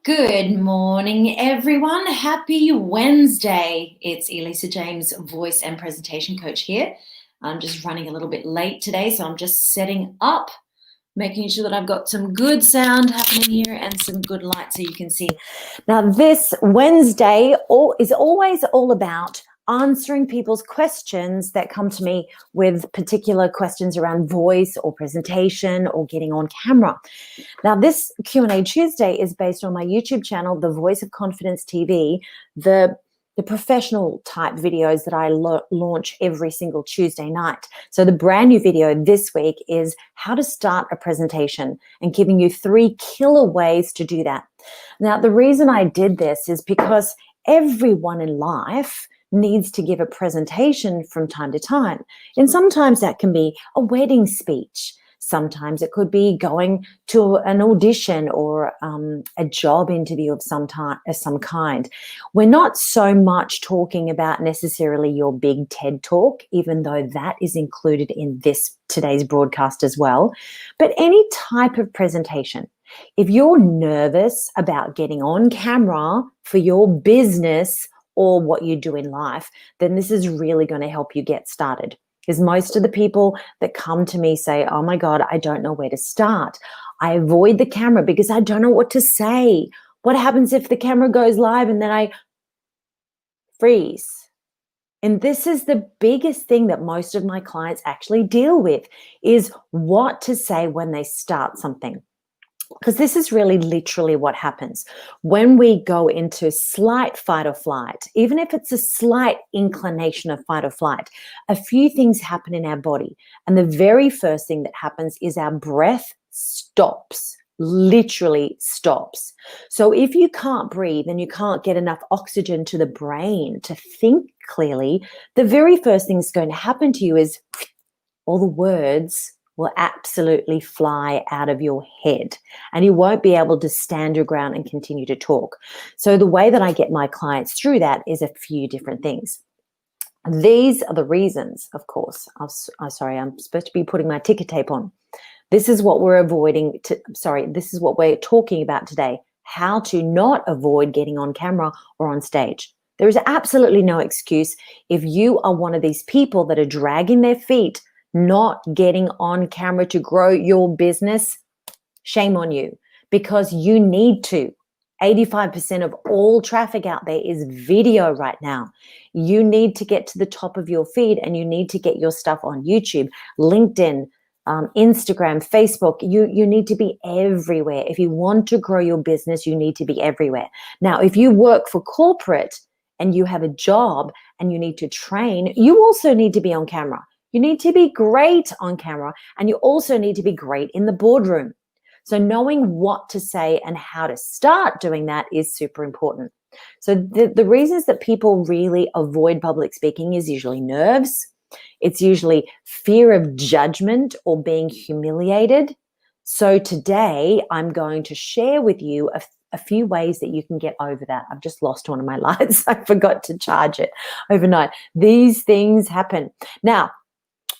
Good morning, everyone. Happy Wednesday. It's Elisa James, voice and presentation coach here. I'm just running a little bit late today, so I'm just setting up, making sure that I've got some good sound happening here and some good light so you can see. Now, this Wednesday is always all about answering people's questions that come to me with particular questions around voice or presentation or getting on camera. Now, this Q&A Tuesday is based on my YouTube channel, The Voice of Confidence TV, the professional type videos that I launch every single Tuesday night. So the brand new video this week is how to start a presentation and giving you 3 killer ways to do that. Now, the reason I did this is because everyone in life needs to give a presentation from time to time. And sometimes that can be a wedding speech. Sometimes it could be going to an audition or a job interview of some kind. We're not so much talking about necessarily your big TED talk, even though that is included in today's broadcast as well. But any type of presentation. If you're nervous about getting on camera for your business or what you do in life, then this is really going to help you get started. Because most of the people that come to me say, oh my God, I don't know where to start. I avoid the camera because I don't know what to say. What happens if the camera goes live and then I freeze? And this is the biggest thing that most of my clients actually deal with, is what to say when they start something. Because this is really literally what happens when we go into slight fight or flight. Even if it's a slight inclination of fight or flight, a few things happen in our body. And the very first thing that happens is our breath stops, literally stops. So if you can't breathe and you can't get enough oxygen to the brain to think clearly, the very first thing that's going to happen to you is all the words will absolutely fly out of your head and you won't be able to stand your ground and continue to talk. So the way that I get my clients through that is a few different things. These are the reasons, of course. I'm supposed to be putting my ticker tape on. This is what we're this is what we're talking about today, how to not avoid getting on camera or on stage. There is absolutely no excuse if you are one of these people that are dragging their feet not getting on camera to grow your business. Shame on you, because you need to. 85% of all traffic out there is video right now. You need to get to the top of your feed and you need to get your stuff on YouTube, LinkedIn, Instagram, Facebook. You need to be everywhere. If you want to grow your business, you need to be everywhere. Now, if you work for corporate and you have a job and you need to train, you also need to be on camera. You need to be great on camera, and you also need to be great in the boardroom. So knowing what to say and how to start doing that is super important. So the reasons that people really avoid public speaking is usually nerves. It's usually fear of judgment or being humiliated. So today I'm going to share with you a few ways that you can get over that. I've just lost one of my lights. I forgot to charge it overnight. These things happen. Now,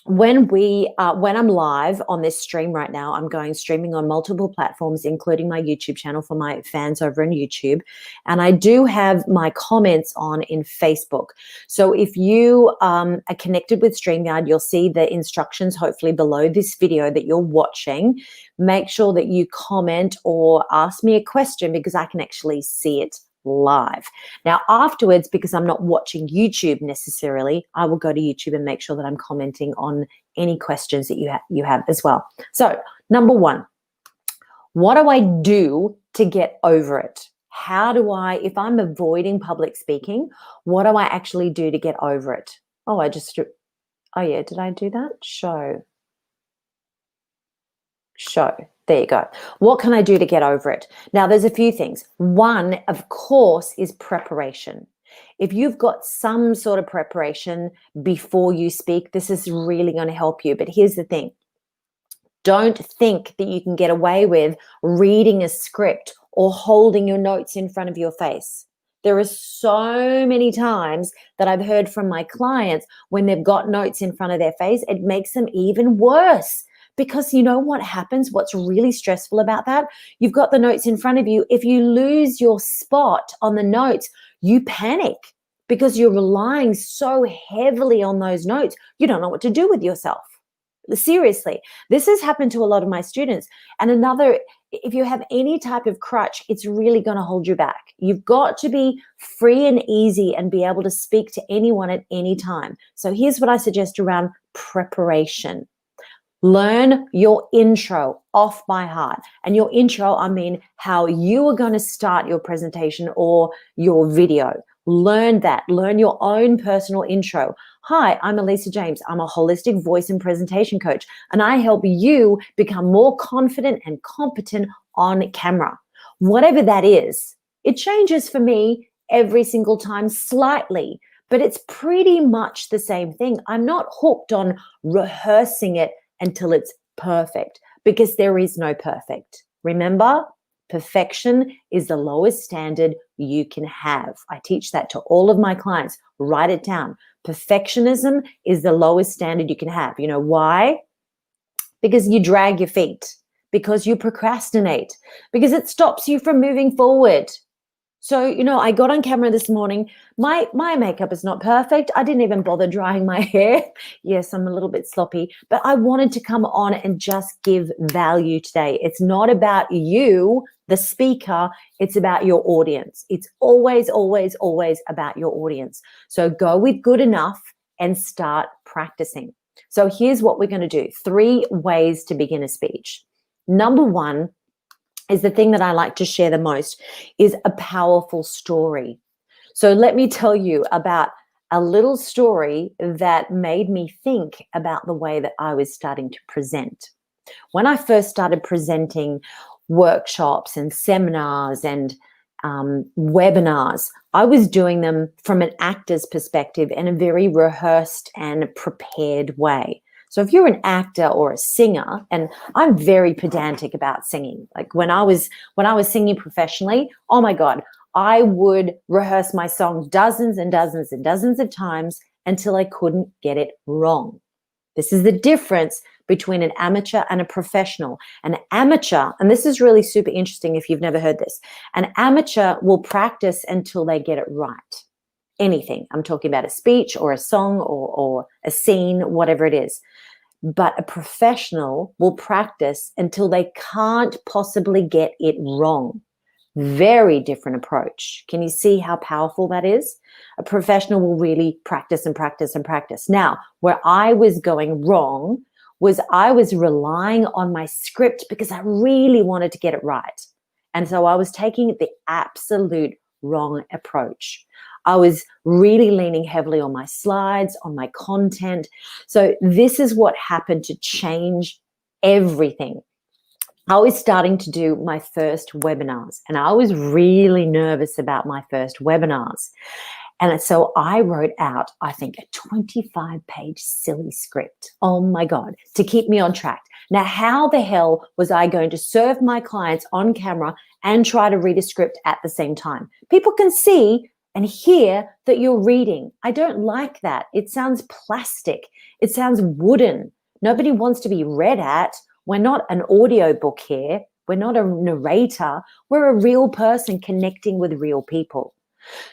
when I'm live on this stream right now, I'm going streaming on multiple platforms, including my YouTube channel for my fans over on YouTube. And I do have my comments on in Facebook. So if you are connected with StreamYard, you'll see the instructions hopefully below this video that you're watching. Make sure that you comment or ask me a question because I can actually see it live. Now afterwards, because I'm not watching YouTube necessarily, I will go to YouTube and make sure that I'm commenting on any questions that you have as well. So number 1, what do I do to get over it? How do I, if I'm avoiding public speaking, what do I actually do to get over it? Oh yeah, did I do that? Show. There you go. What can I do to get over it? Now, there's a few things. One, of course, is preparation. If you've got some sort of preparation before you speak, this is really going to help you. But here's the thing. Don't think that you can get away with reading a script or holding your notes in front of your face. There are so many times that I've heard from my clients when they've got notes in front of their face, it makes them even worse Because you know what happens? What's really stressful about that? You've got the notes in front of you. If you lose your spot on the notes, you panic because you're relying so heavily on those notes. You don't know what to do with yourself. Seriously, this has happened to a lot of my students. And another, if you have any type of crutch, it's really going to hold you back. You've got to be free and easy and be able to speak to anyone at any time. So here's what I suggest around preparation. Learn your intro off by heart. And your intro, I mean how you are going to start your presentation or your video. Learn that. Learn your own personal intro. Hi, I'm Elisa James. I'm a holistic voice and presentation coach, and I help you become more confident and competent on camera. Whatever that is, it changes for me every single time slightly, but it's pretty much the same thing. I'm not hooked on rehearsing it until it's perfect, because there is no perfect. Remember, perfection is the lowest standard you can have. I teach that to all of my clients. Write it down. Perfectionism is the lowest standard you can have. You know why? Because you drag your feet, because you procrastinate, because it stops you from moving forward. So, you know, I got on camera this morning. My makeup is not perfect. I didn't even bother drying my hair. Yes, I'm a little bit sloppy, but I wanted to come on and just give value today. It's not about you, the speaker. It's about your audience. It's always, always, always about your audience. So go with good enough and start practicing. So here's what we're going to do. 3 ways to begin a speech. Number 1, is the thing that I like to share the most, is a powerful story. So let me tell you about a little story that made me think about the way that I was starting to present. When I first started presenting workshops and seminars and webinars, I was doing them from an actor's perspective in a very rehearsed and prepared way. So if you're an actor or a singer, and I'm very pedantic about singing, like when I was singing professionally, oh my God, I would rehearse my song dozens and dozens and dozens of times until I couldn't get it wrong. This is the difference between an amateur and a professional. An amateur, and this is really super interesting if you've never heard this, an amateur will practice until they get it right. Anything. I'm talking about a speech or a song or a scene, whatever it is. But a professional will practice until they can't possibly get it wrong. Very different approach. Can you see how powerful that is? A professional will really practice and practice and practice. Now, where I was going wrong was I was relying on my script because I really wanted to get it right. And so I was taking the absolute wrong approach. I was really leaning heavily on my slides, on my content. So this is what happened to change everything. I was starting to do my first webinars, and I was really nervous about my first webinars. And so I wrote out, I think, a 25-page silly script. Oh my God, to keep me on track. Now, how the hell was I going to serve my clients on camera and try to read a script at the same time? People can see and hear that you're reading. I don't like that. It sounds plastic. It sounds wooden. Nobody wants to be read at. We're not an audio book here. We're not a narrator. We're a real person connecting with real people.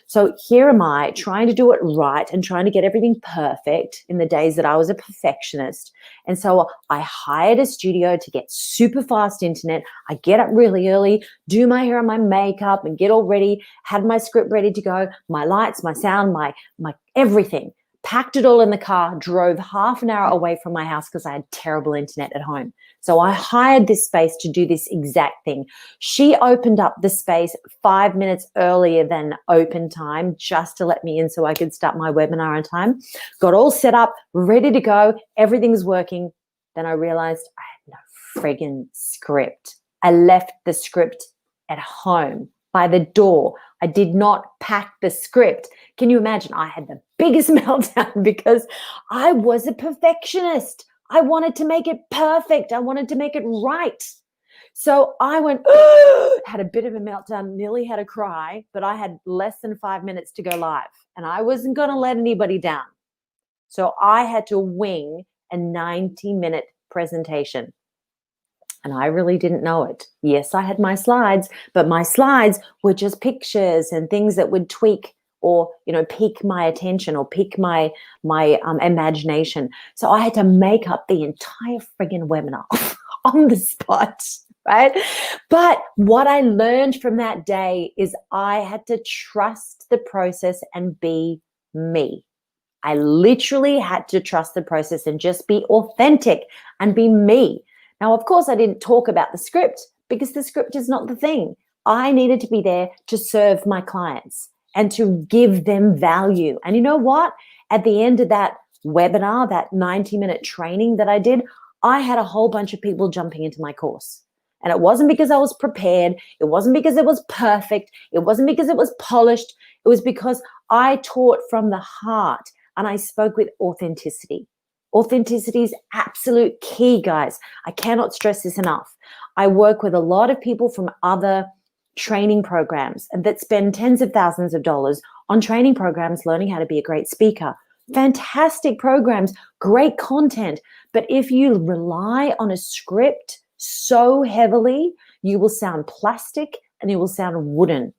So here am I trying to do it right and trying to get everything perfect in the days that I was a perfectionist. And so I hired a studio to get super fast internet. I get up really early, do my hair and my makeup and get all ready, had my script ready to go, my lights, my sound, my everything. Packed it all in the car, drove half an hour away from my house because I had terrible internet at home. So I hired this space to do this exact thing. She opened up the space 5 minutes earlier than open time just to let me in so I could start my webinar on time. Got all set up, ready to go. Everything's working. Then I realized I had no friggin' script. I left the script at home by the door. I did not pack the script. Can you imagine? I had the biggest meltdown because I was a perfectionist. I wanted to make it perfect. I wanted to make it right. So I went, had a bit of a meltdown, nearly had a cry, but I had less than 5 minutes to go live and I wasn't going to let anybody down. So I had to wing a 90-minute presentation. And I really didn't know it. Yes, I had my slides, but my slides were just pictures and things that would tweak or, pique my attention or pique my imagination. So I had to make up the entire friggin' webinar on the spot, right? But what I learned from that day is I had to trust the process and be me. I literally had to trust the process and just be authentic and be me. Now, of course, I didn't talk about the script because the script is not the thing. I needed to be there to serve my clients and to give them value. And you know what? At the end of that webinar, that 90-minute training that I did, I had a whole bunch of people jumping into my course. And it wasn't because I was prepared. It wasn't because it was perfect. It wasn't because it was polished. It was because I taught from the heart and I spoke with authenticity. Authenticity is absolute key, guys. I cannot stress this enough. I work with a lot of people from other training programs that spend tens of thousands of dollars on training programs learning how to be a great speaker. Fantastic programs, great content. But if you rely on a script so heavily, you will sound plastic and you will sound wooden.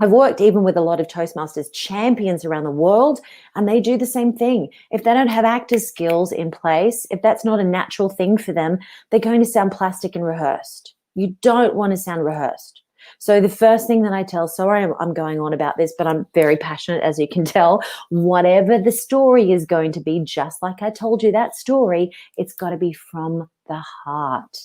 I've worked even with a lot of Toastmasters champions around the world, and they do the same thing. If they don't have actor skills in place, if that's not a natural thing for them, they're going to sound plastic and rehearsed. You don't want to sound rehearsed. So the first thing that I tell, sorry, I'm going on about this, but I'm very passionate, as you can tell. Whatever the story is going to be, just like I told you that story, it's got to be from the heart.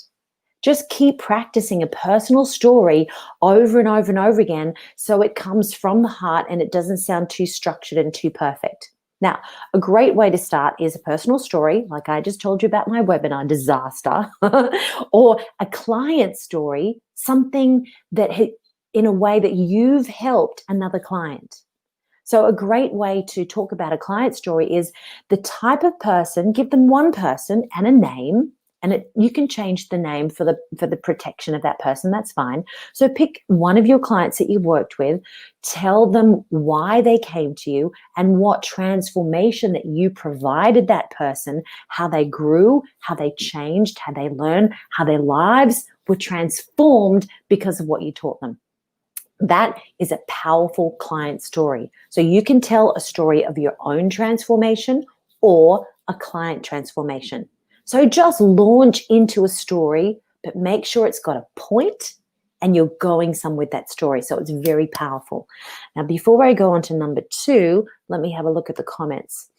Just keep practicing a personal story over and over and over again so it comes from the heart and it doesn't sound too structured and too perfect. Now, a great way to start is a personal story, like I just told you about my webinar disaster, or a client story, something that in a way that you've helped another client. So a great way to talk about a client story is the type of person, give them one person and a name, and you can change the name for the protection of that person. That's fine. So pick one of your clients that you worked with, tell them why they came to you and what transformation that you provided that person, how they grew, how they changed, how they learned, how their lives were transformed because of what you taught them. That is a powerful client story. So you can tell a story of your own transformation or a client transformation. So just launch into a story, but make sure it's got a point and you're going somewhere with that story. So it's very powerful. Now, before I go on to number 2, let me have a look at the comments.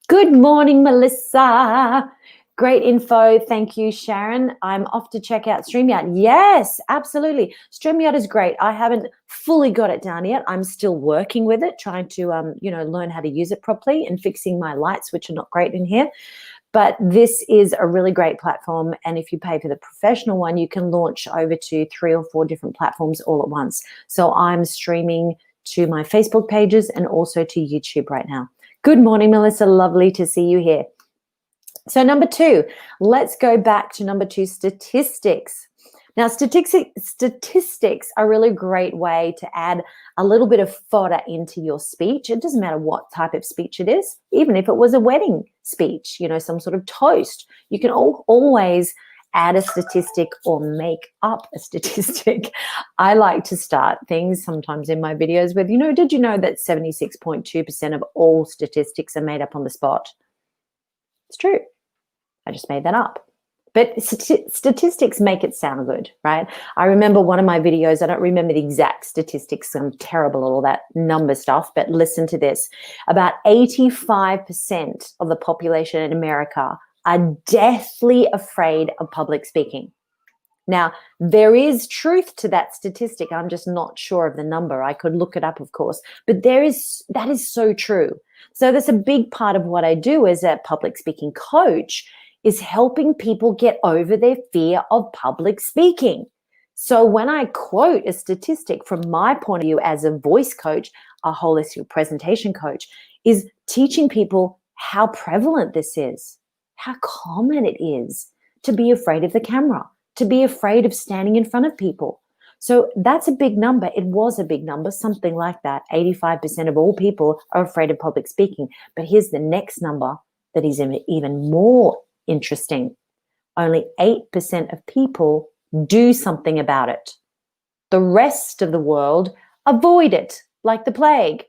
Good morning, Melissa. Great info. Thank you, Sharon. I'm off to check out StreamYard. Yes, absolutely. StreamYard is great. I haven't fully got it down yet. I'm still working with it, trying to, learn how to use it properly and fixing my lights, which are not great in here. But this is a really great platform. And if you pay for the professional one, you can launch over to 3 or 4 different platforms all at once. So I'm streaming to my Facebook pages and also to YouTube right now. Good morning, Melissa. Lovely to see you here. So number 2, let's go back to number 2, statistics. Now, statistics are a really great way to add a little bit of fodder into your speech. It doesn't matter what type of speech it is, even if it was a wedding speech, some sort of toast. You can always add a statistic or make up a statistic. I like to start things sometimes in my videos with, did you know that 76.2% of all statistics are made up on the spot? It's true. I just made that up. But statistics make it sound good, right? I remember one of my videos, I don't remember the exact statistics, I'm terrible at all that number stuff, but listen to this. About 85% of the population in America are deathly afraid of public speaking. Now, there is truth to that statistic. I'm just not sure of the number. I could look it up, of course, but that is so true. So that's a big part of what I do as a public speaking coach, is helping people get over their fear of public speaking. So when I quote a statistic from my point of view as a voice coach, a holistic presentation coach, is teaching people how prevalent this is, how common it is to be afraid of the camera, to be afraid of standing in front of people. So that's a big number. It was a big number, something like that. 85% of all people are afraid of public speaking. But here's the next number that is even more interesting. only 8% of people do something about it. The rest of the world avoid it like the plague.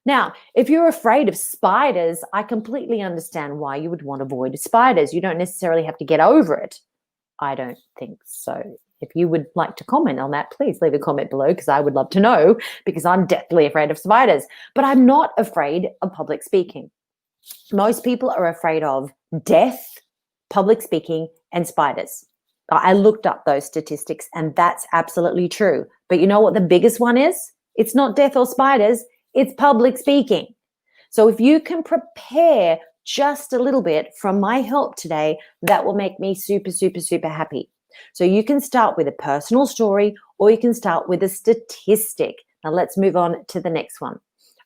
Now, if you're afraid of spiders, I completely understand why you would want to avoid spiders. You don't necessarily have to get over it. I don't think so. If you would like to comment on that, please leave a comment below because I would love to know, because I'm deathly afraid of spiders. But I'm not afraid of public speaking. Most people are afraid of death, public speaking, and spiders. I looked up those statistics and that's absolutely true. But you know what the biggest one is? It's not death or spiders, it's public speaking. So if you can prepare just a little bit from my help today, that will make me super, super, super happy. So you can start with a personal story or you can start with a statistic. Now let's move on to the next one.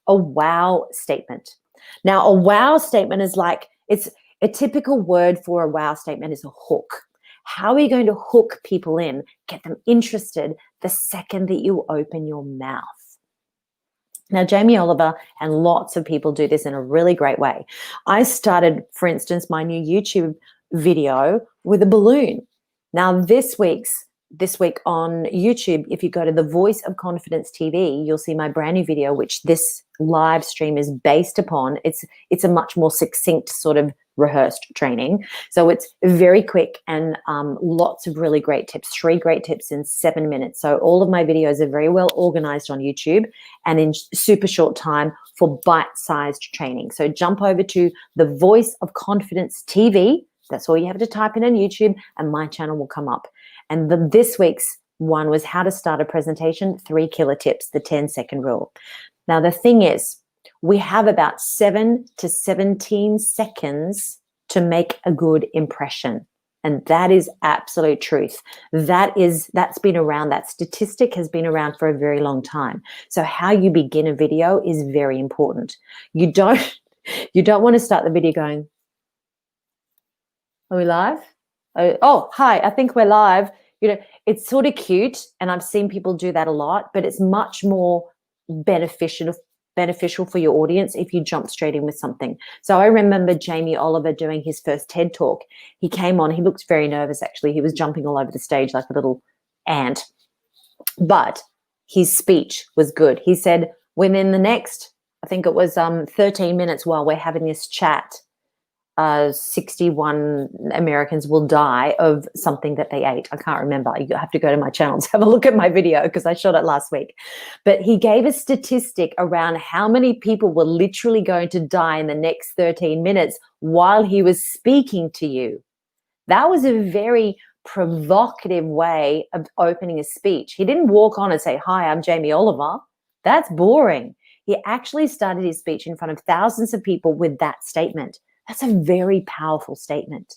A wow statement. Now a wow statement is like, it's a typical word for a wow statement is a hook. How are you going to hook people in, get them interested the second that you open your mouth? Now, Jamie Oliver and lots of people do this in a really great way. I started, for instance, my new YouTube video with a balloon. Now, this week on YouTube, if you go to the Voice of Confidence TV, you'll see my brand new video, which this live stream is based upon. It's a much more succinct sort of rehearsed training. So it's very quick and lots of really great tips, 3 great tips in 7 minutes. So all of my videos are very well organized on YouTube and in super short time for bite-sized training. So jump over to the Voice of Confidence TV. That's all you have to type in on YouTube and my channel will come up. And this week's one was how to start a presentation, 3 killer tips, the 10-second rule. Now, the thing is, we have about 7 to 17 seconds to make a good impression. And that is absolute truth. That's been around, that statistic has been around for a very long time. So how you begin a video is very important. You don't want to start the video going, are we live? Oh, hi, I think we're live. It's sort of cute, and I've seen people do that a lot, but it's much more beneficial for your audience if you jump straight in with something. So I remember Jamie Oliver doing his first TED Talk. He came on, he looked very nervous actually. He was jumping all over the stage like a little ant. But his speech was good. He said within the next, I think it was 13 minutes while we're having this chat, 61 Americans will die of something that they ate. I can't remember. You have to go to my channel to have a look at my video because I shot it last week. But he gave a statistic around how many people were literally going to die in the next 13 minutes while he was speaking to you. That was a very provocative way of opening a speech. He didn't walk on and say, "Hi, I'm Jamie Oliver." That's boring. He actually started his speech in front of thousands of people with that statement. That's a very powerful statement.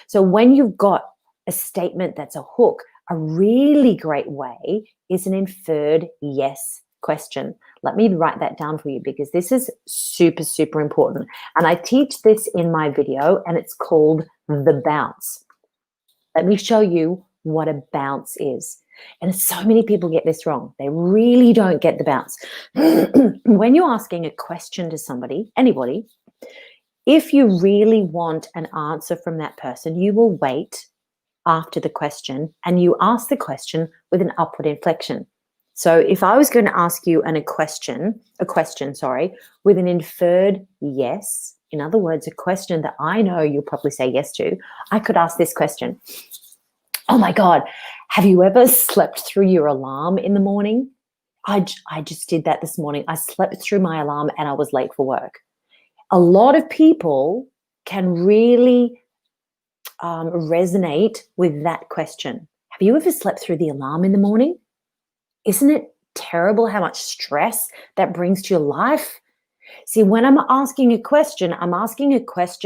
So when you've got a statement that's a hook, a really great way is an inferred yes question. Let me write that down for you because this is super, super important. And I teach this in my video and it's called the bounce. Let me show you what a bounce is. And so many people get this wrong. They really don't get the bounce. When you're asking a question to somebody, anybody, if you really want an answer from that person, you will wait after the question and you ask the question with an upward inflection. So if I was going to ask you a question, with an inferred yes, in other words, a question that I know you'll probably say yes to, I could ask this question. Oh my God, have you ever slept through your alarm in the morning? I just did that this morning. I slept through my alarm and I was late for work. A lot of people can really resonate with that question. Have you ever slept through the alarm in the morning? Isn't it terrible how much stress that brings to your life? See, when I'm asking a question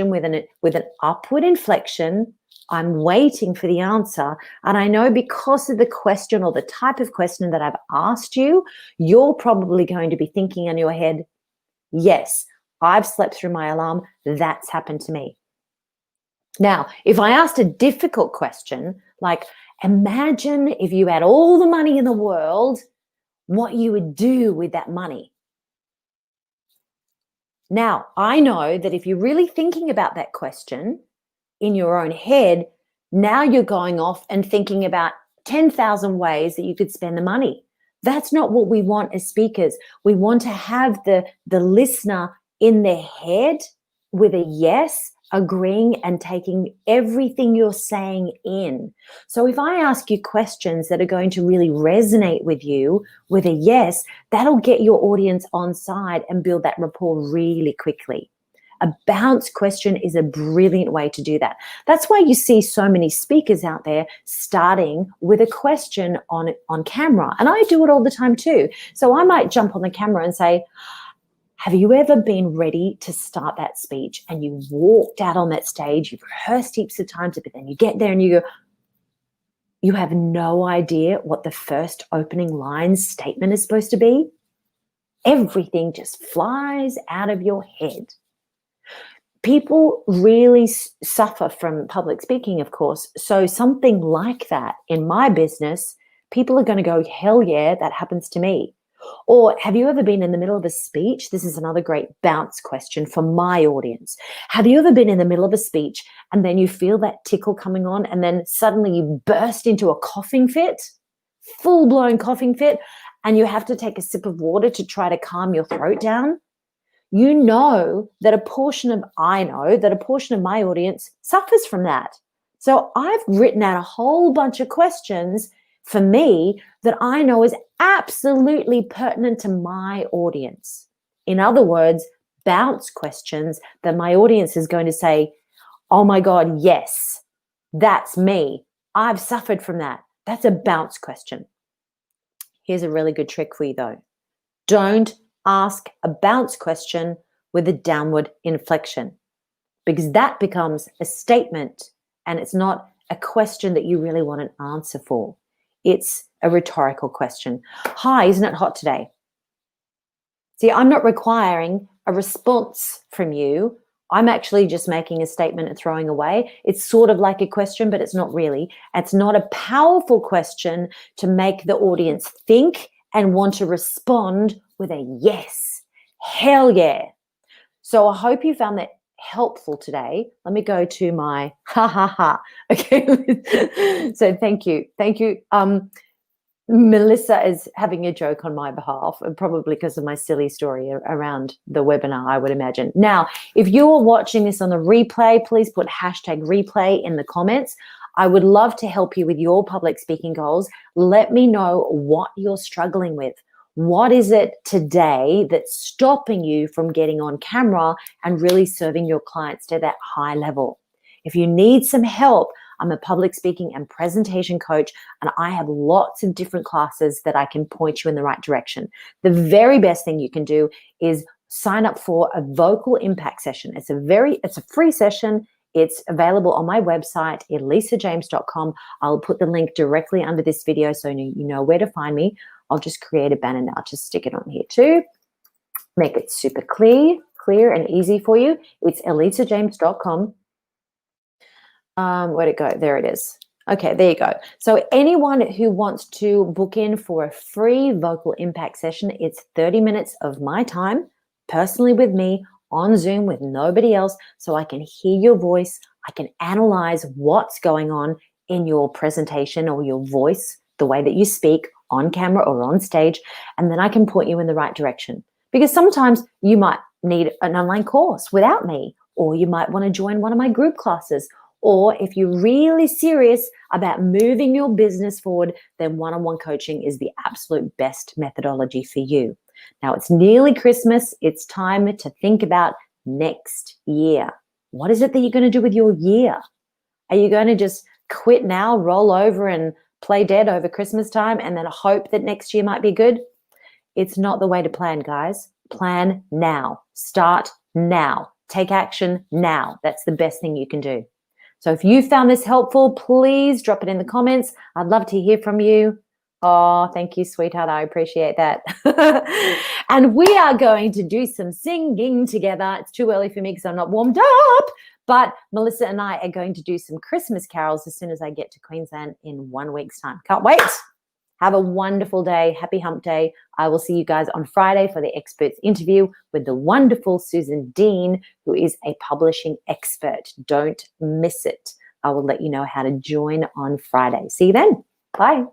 with an upward inflection. I'm waiting for the answer. And I know because of the question or the type of question that I've asked you, you're probably going to be thinking in your head, yes, I've slept through my alarm. That's happened to me. Now, if I asked a difficult question, like imagine if you had all the money in the world, what you would do with that money. Now, I know that if you're really thinking about that question in your own head, Now you're going off and thinking about 10,000 ways that you could spend the money. That's not what we want as speakers. We want to have the listener in their head with a yes, agreeing and taking everything you're saying in. So if I ask you questions that are going to really resonate with you with a yes, that'll get your audience on side and build that rapport really quickly. A bounce question is a brilliant way to do that. That's why you see so many speakers out there starting with a question on camera. And I do it all the time too. So I might jump on the camera and say, have you ever been ready to start that speech and you walked out on that stage, you've rehearsed heaps of times, but then you get there and you go, you have no idea what the first opening line statement is supposed to be? Everything just flies out of your head. People really suffer from public speaking, of course. So something like that in my business, people are going to go, hell yeah, that happens to me. Or have you ever been in the middle of a speech? This is another great bounce question for my audience. Have you ever been in the middle of a speech and then you feel that tickle coming on and then suddenly you burst into a coughing fit, full-blown coughing fit, and you have to take a sip of water to try to calm your throat down? I know that a portion of my audience suffers from that. So I've written out a whole bunch of questions for me that I know is absolutely pertinent to my audience. In other words, bounce questions that my audience is going to say, oh my God, yes, that's me. I've suffered from that. That's a bounce question. Here's a really good trick for you though. Don't ask a bounce question with a downward inflection, because that becomes a statement and it's not a question that you really want an answer for. It's a rhetorical question. Hi, isn't it hot today? See, I'm not requiring a response from you. I'm actually just making a statement and throwing away. It's sort of like a question, but it's not really. It's not a powerful question to make the audience think and want to respond with a yes. Hell yeah. So I hope you found that helpful today. Let me go to my ha ha ha. Okay. So thank you. Thank you. Melissa is having a joke on my behalf, probably because of my silly story around the webinar, I would imagine. Now, if you are watching this on the replay, please put #replay in the comments. I would love to help you with your public speaking goals. Let me know what you're struggling with. What is it today that's stopping you from getting on camera and really serving your clients to that high level? If you need some help, I'm a public speaking and presentation coach, and I have lots of different classes that I can point you in the right direction. The very best thing you can do is sign up for a vocal impact session. It's a free session. It's available on my website, elisajames.com. I'll put the link directly under this video so you know where to find me. I'll just create a banner now to stick it on here too. Make it super clear and easy for you. It's elisajames.com. Where'd it go? There it is. Okay, there you go. So anyone who wants to book in for a free vocal impact session, it's 30 minutes of my time, personally with me, on Zoom with nobody else, so I can hear your voice. I can analyze what's going on in your presentation or your voice, the way that you speak on camera or on stage, and then I can point you in the right direction. Because sometimes you might need an online course without me, or you might want to join one of my group classes. Or if you're really serious about moving your business forward, then one-on-one coaching is the absolute best methodology for you. Now, it's nearly Christmas. It's time to think about next year. What is it that you're going to do with your year? Are you going to just quit now, roll over and play dead over Christmas time and then hope that next year might be good? It's not the way to plan, guys. Plan now. Start now. Take action now. That's the best thing you can do. So if you found this helpful, please drop it in the comments. I'd love to hear from you. Oh, thank you, sweetheart. I appreciate that. And we are going to do some singing together. It's too early for me because I'm not warmed up. But Melissa and I are going to do some Christmas carols as soon as I get to Queensland in 1 week's time. Can't wait. Have a wonderful day. Happy hump day. I will see you guys on Friday for the experts interview with the wonderful Susan Dean, who is a publishing expert. Don't miss it. I will let you know how to join on Friday. See you then. Bye.